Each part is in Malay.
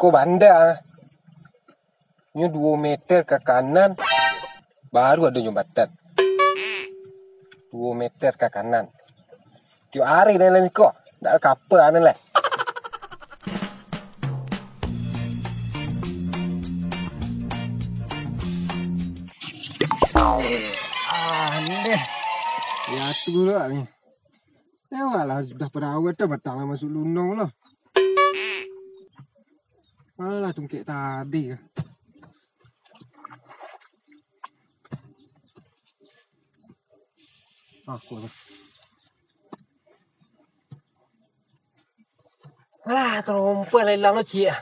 Kau bandar. Ini 2 meter ke kanan, baru ada jembatan. 2 meter ke kanan. Tiap hari lain kau, tak kapal anan lah. Aneh. Ya tu lah ni. Malah sudah perawat dah batang masuk lunong lah. Malah tungkek tadi ke. Aku lah. Alah, terompak lelang lo cik.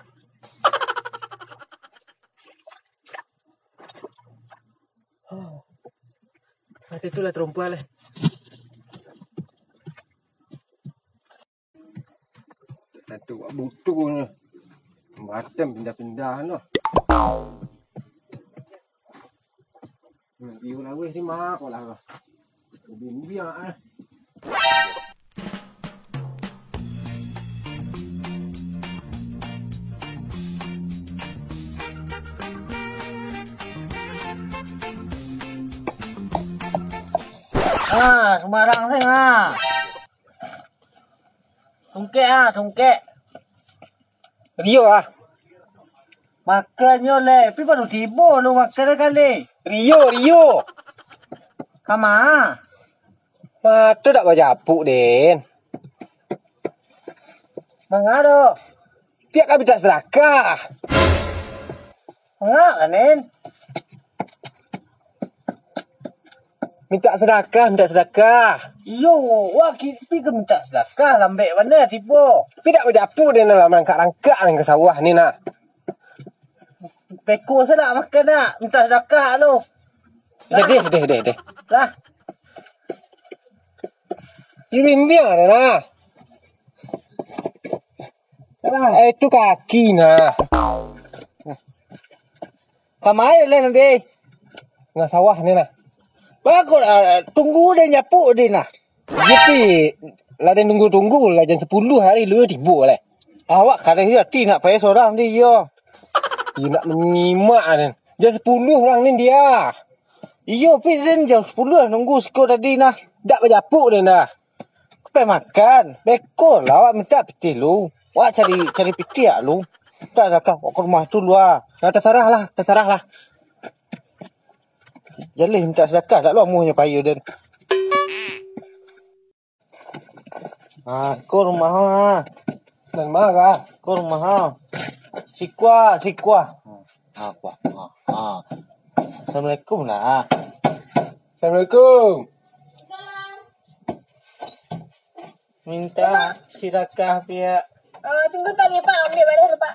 Ada tu lah terompak lah. Satu buat butuh ni. Macam pindah-pindah lah. Biu lah weh ni mak kau lah. Biar ah. Sembarang sih Tungkek. Rio ah. Makannya le, tapi baru tiba lu makan kali. Rio. Kama? Mata tak baca apuk Den. Mangado. Pihak kami tak sedekah. Enggak kanin. Minta sedekah. Iyo, wah kita minta sedekah lambek mana tiba. Tapi tak baca apuk Den dalam rangkak-rangkak yang ke sawah ni nak. Peko saya nak makan nak. Minta sedekah lu. Deh. Lah. Bimbing ada nah. Itu kaki nah. Sama aja lah nanti. Nggak sawah ni nah. Bagus, tunggu dia nyapu dia nah. Jadi, lah dia tunggu lah jam 10 hari lu tiba lah. Awak kata dia nak payah seorang dia. Dia nak menyimak kan. Jam 10 orang ni dia. Iyo, tapi dia jam 10 lah nunggu skor tadi nah. Tak berjapuk dia dah. Kau makan. Bekor lah awak minta piti lu. Awak cari piti ya lu. Tak ada kau ke rumah tu lu ah. Terserah lah. Jalih minta sedekah tak lu muhnya payu dan. Kau rumah ha. Dan marah. Kau rumah ha. Sikwa. Assalamualaikum lah. Assalamualaikum. Minta sedekah pihak. Tunggu tadi Pak, ambil badar Pak.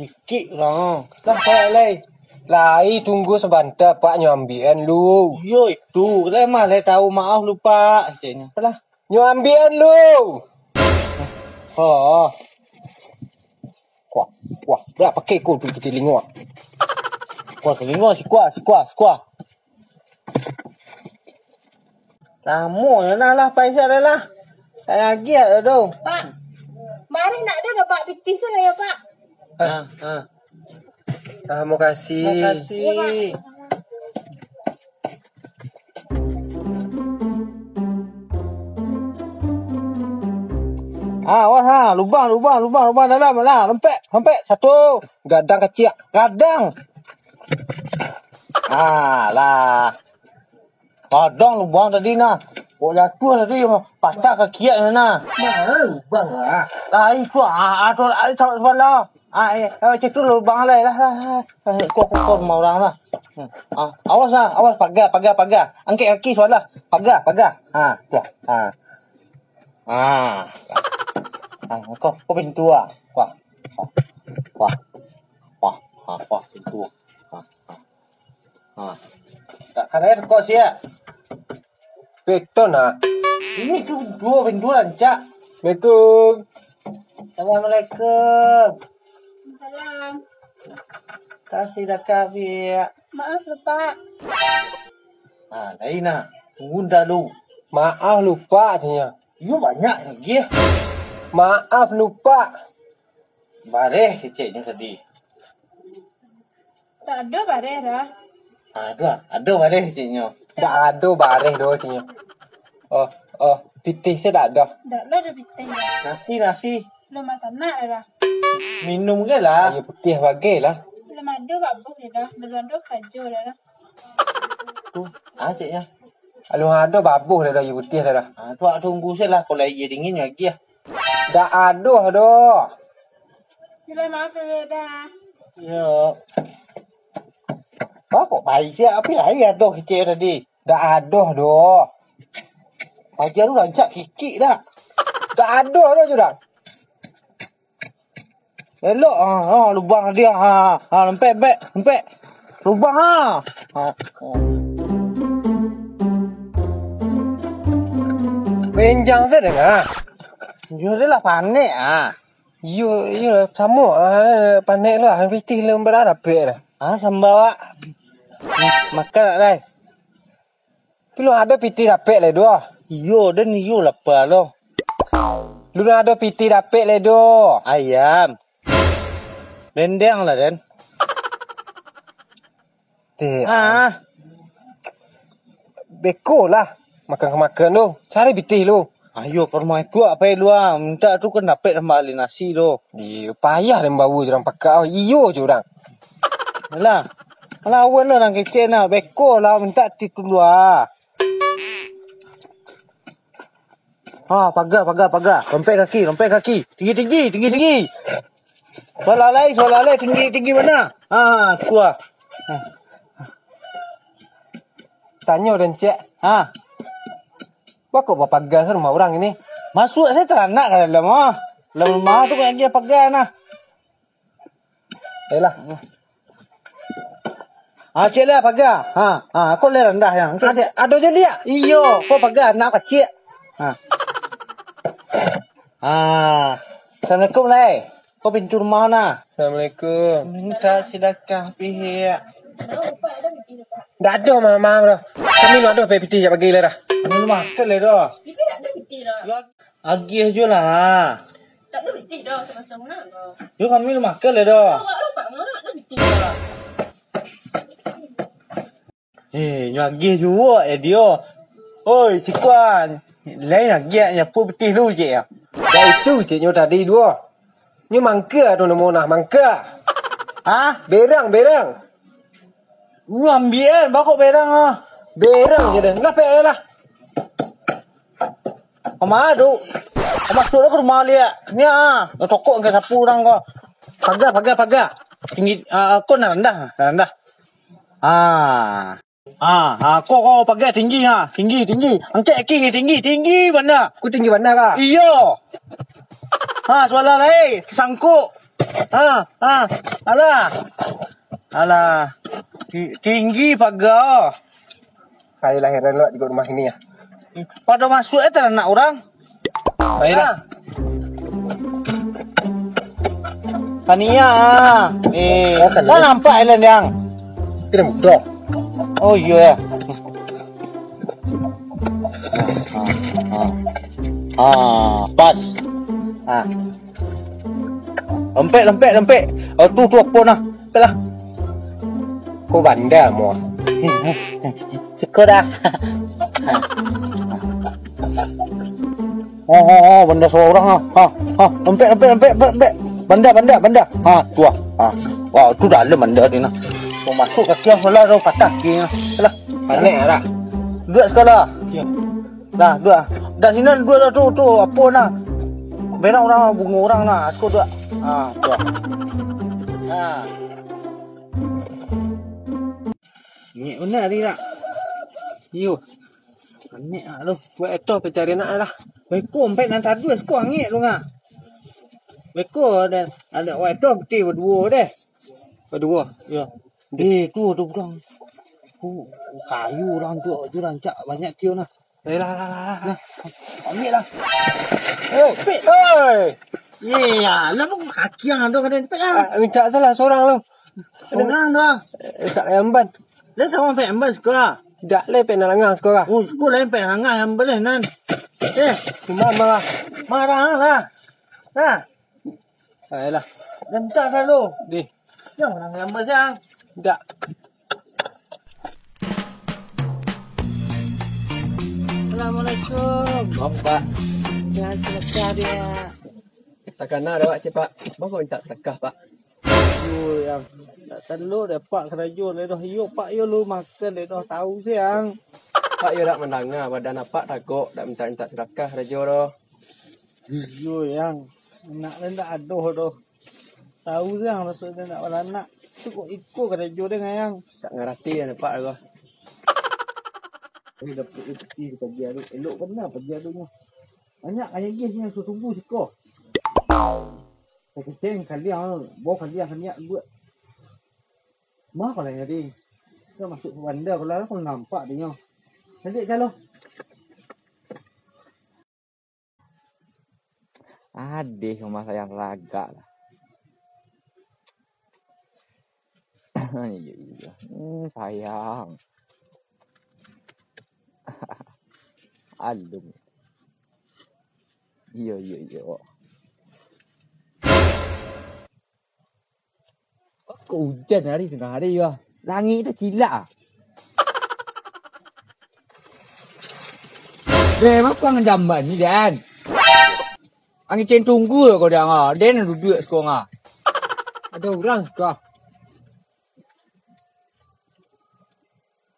Dikit lah. Dah balik lai. Tunggu sebentar Pak nyambian lu. Yo itu, lama saya tahu maaf lupa. Caknya. Apalah. Nyambian lu. Oh. Wah, dah pakai kau tu telinga. Sikwa. Lama ya lah paisa dah lah. Tak lagi ada tu. Pak, mari nak ada Pak piti sana ya Pak. Terima kasih. Terima kasih. Ya, Pak. Awas lubang dalam lah. Lempek. Satu. Gadang kecil. Kadang. Lah. Kadang lubang tadi nah. Oh jatuh tadi patah kaki nak. Mana lubang lah. Lah itu tu sebelah. Cek tu lubang lah. Kau rumah orang lah. Awas pagar. Angkat kaki soalah. Pagar. Tu. Kau pintu ah. Wah, pintu. Tak kadang kau siap. Beton ah. Ini tu pintu lancak. Assalamualaikum. Assalamualaikum. Salam. Kasih dah kafir. Maaf lupa. Lain lah. Tunggu lu. Maaf lupa katanya. You banyak lagi. Maaf lupa. Bareh keceknya tadi. Tak ada bareh dah. Ada bareh keceknya. Tak ada bareh doh katanya. Pitih saya tak ada. Tak lah ada pitih. Nasi. Belum tak nak dah. Minum ke lah. Ayo putih bagilah. Belum ada bagus dah. Belum ada kerja dah. Tu, ceknya. Kalau ada babuh dah ayo putih dah. Tu tunggu saya lah. Kalau air dingin lagi lah. Dah ada doh. Bila maaf dah. Ya. Kok baik siap. Apa air ada kecek tadi? Dah ada doh. Ajar lu lancak kikik dah. Dah ada doh sudah. Elok lubang dia. Lempek. Lubang Benjang saya dengar. Yo dia lah panik Yo sama panik lah pitih lembar dah pek dah. Sambawa. Makan tak lai? Belum ada pitih dah pek le doh. Yo dan yo lapar lo. Lu ada pitih dah pek le doh. Ayam. Dendeng lah Den. Beko lah. Makan lu. Cari pitih lu. Ayo ke rumah aku apa lu minta tu kan dapat kembali nasi lo. Iya, payah dan bau orang pakai. Iyo je orang. Alah. Awan lah orang kecil nak. Beko lah minta titu lu pagar. Rompek kaki. Tinggi. Soalan lain. Tinggi mana? Tu Tanya dan cek. Wah kok bapak gas rumah orang ini? Masuk saya teranak ke dalam Dalam rumah tu kan dia pagar nah. Yalah. Cik lah pagar. Kau le rendah yang. Ada je dia. Iyo, kau pagar nak kecil. Assalamualaikum lai. Kau pintu rumah nah. Assalamualaikum. Minta sedekah pihak. Lupa ada pitih lupa. Tak ada mama dah. Kami nak ada pitih jak bagi lah dah. Ini makan le dah. Tapi tak ada pitih dah. Agih je lah. Tak ada pitih dah sama-sama nak kau. Yo kami lu makan le dah. Kau lupa ngora ada pitih dah. Agih juga dia. Oi, cikuan. Lain agih nyapu pitih lu je ya. Dah itu ciknya tadi dua. Ni mangka tu nama nak mangka. Berang. Lu ambil bakok berang Berang je dah. Ngapek lah. Amadu. Masuk ke rumah dia. Ni tokok ke sapu orang kau. Pagar. Tinggi kau nak rendah. Kau pagar tinggi Tinggi. Angkat kaki tinggi mana? Ku tinggi mana kah? Iyo. Soalan lain. Sangkuk. Alah. Tinggi pagar. Hari lahiran lu di rumah ini ya. Pada masuk tak nak orang. Baiklah. Tania. Kau nampak Ellen yang? Tidak mudah. Oh iya ya. Pas. Lempek. Tu apa nah? Pelah. Kau bandar mo. Syukur dah. Benda seorang lempek. Benda. Tu Wah, tu dalam benda ni nah. Kau masuk kaki yang salah tu patah kaki nah. Pelah. Panik dah. Duduk sekolah. Ya. Dah, duduk. Dah sini duduk dah tu apa nah. Berang orang bunga orang nah. Sekolah duduk. Tu. Ah. Ngek benar ni tak? Yo. Ngek ah lu. Buat itu pencari nak lah. Beko empat nan tadu sekolah ngek lu ngak. Beko ada waito peti berdua deh. Berdua. Ya. Tu bukan. Kayu orang tu rancak banyak kio nah. Lah. Ambil lah. Pet. Oi. Ya, lah pun kaki yang ada kena pet lah. Minta salah seorang lu. Orang dah. Sak emban. Lah sama pet emban sekolah. Dak le pena langang sekolah. Oh, sekolah yang pet hangat yang boleh nan. Cuma marah. Marah lah. Nah, Ayolah. rentak dah lu. Di. Jangan orang yang besar. Dak. Assalamualaikum. Bapak. Ya, sedekah dia. Takkan nak dah pak. Bapak minta sedekah pak. Yo yang tak telur dah pak kerajaan dah dah. Yo pak yo lu makan dah dah tahu siang. Pak yo dak mendengar badan apa takut dak minta sedekah rajo doh. Yo yang nak tak aduh doh. Tahu siang maksudnya nak beranak. Tu kok ikut kerajaan dia ngayang. Tak ngerti ya pak doh. Ini dapat peti pagi aduk. Elok benar pagi aduknya. Banyak ayam gas yang tunggu sekolah. Saya kecil kalian, bawa kalian buat. Mah kalau yang tadi, kita masuk ke bandar kalau nampak dia. Nanti kalau. Adik rumah saya raga lah. Iya. Sayang. Alum. Iya. Kok hujan hari tengah hari ya? Langit dah cilak ah. Apa ang jamban ni Dan? Ang icen tunggu kau dah ngah. Dan duduk sekolah ngah. Ada orang sekolah.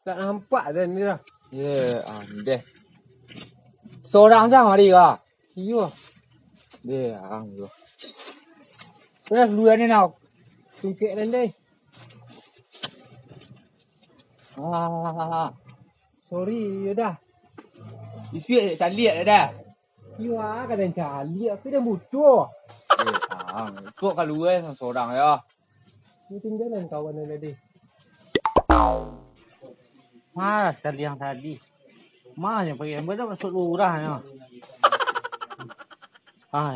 Tak nampak dah ni dah. Ya, deh. Seorang sang hari ka? Iyo. Deh, ang tu. Sudah dua ni nak. Tungkek dan deh. Sorry, ya dah. Ispik tak lihat dah. Iyo kadang cali tapi dah butuh. Ang, kok keluar seorang ya. Ni tinggalan kawan dah tadi. Mas sekali yang tadi. Mas yang pakai ember dah masuk lurah ya.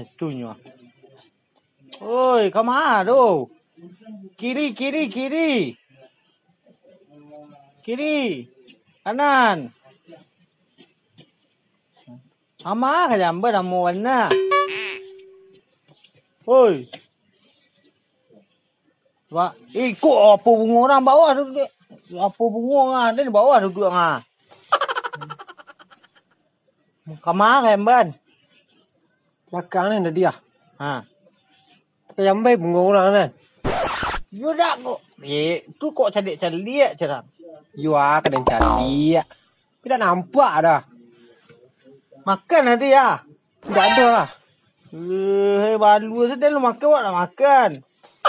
Itunya. Oi, ke mana tu? Kiri. Kanan. Ama ka jamban amo warna. Oi. Wah, kok apa bunga orang bawah tu? Apa bunga ada di bawah duduk ngah. Kamar emban. Belakang ni dah dia. Ha. Yang baik bunga orang kan. Yo dak kok. Tu kok cadik-cadik cerang. Yo kadang cali. Tidak nampak dah. Makan nanti ya. Tak ada lah. Balu sedang lu makan wak nak makan.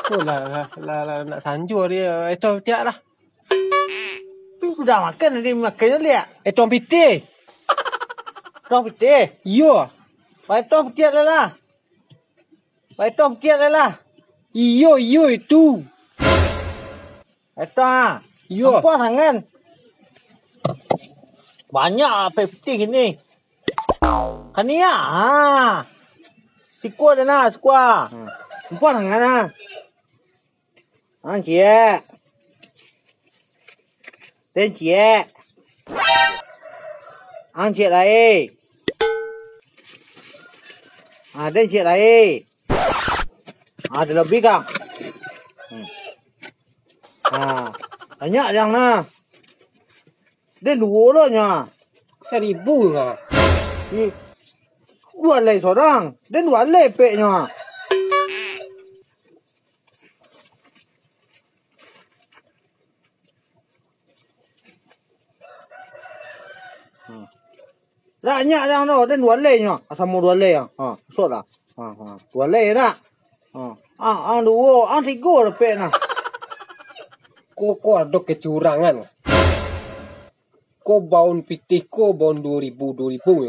Tu lah nak sanjur dia. Itu tiap lah. Tu sudah makan nanti makan je lihat. Itu orang piti. Tong putih. Yo. Baik tong putih lah. Iyo itu. Itu ah. Yo. Apa tangan? Banyak apa putih ini. Kan ya. Sikua dah nak, sikua. Apa tangan ah? Cie. Den cie. Cie lai. Den cie lai. Ada lebih kah? Banyak yang na. Dia dua lah nya. 1,000 kau. Ni dua lei seorang. Dia dua lei peknya. Banyak yang no, dia dua lei nya. Asal mau dua lei yang. Sot lah. Dua lei dah. Dua, tiga lepek nah. Kau ada kecurangan. Kau baun pitih, kau baun 2000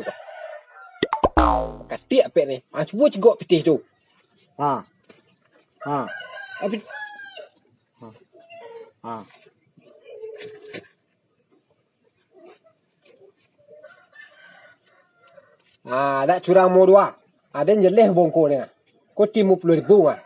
ya kau. Katik apa ni? Cuba cegok pitih tu. Tapi dak curang mau dua. Ada yang jeleh bongko ni. Kau timu 10,000 ah.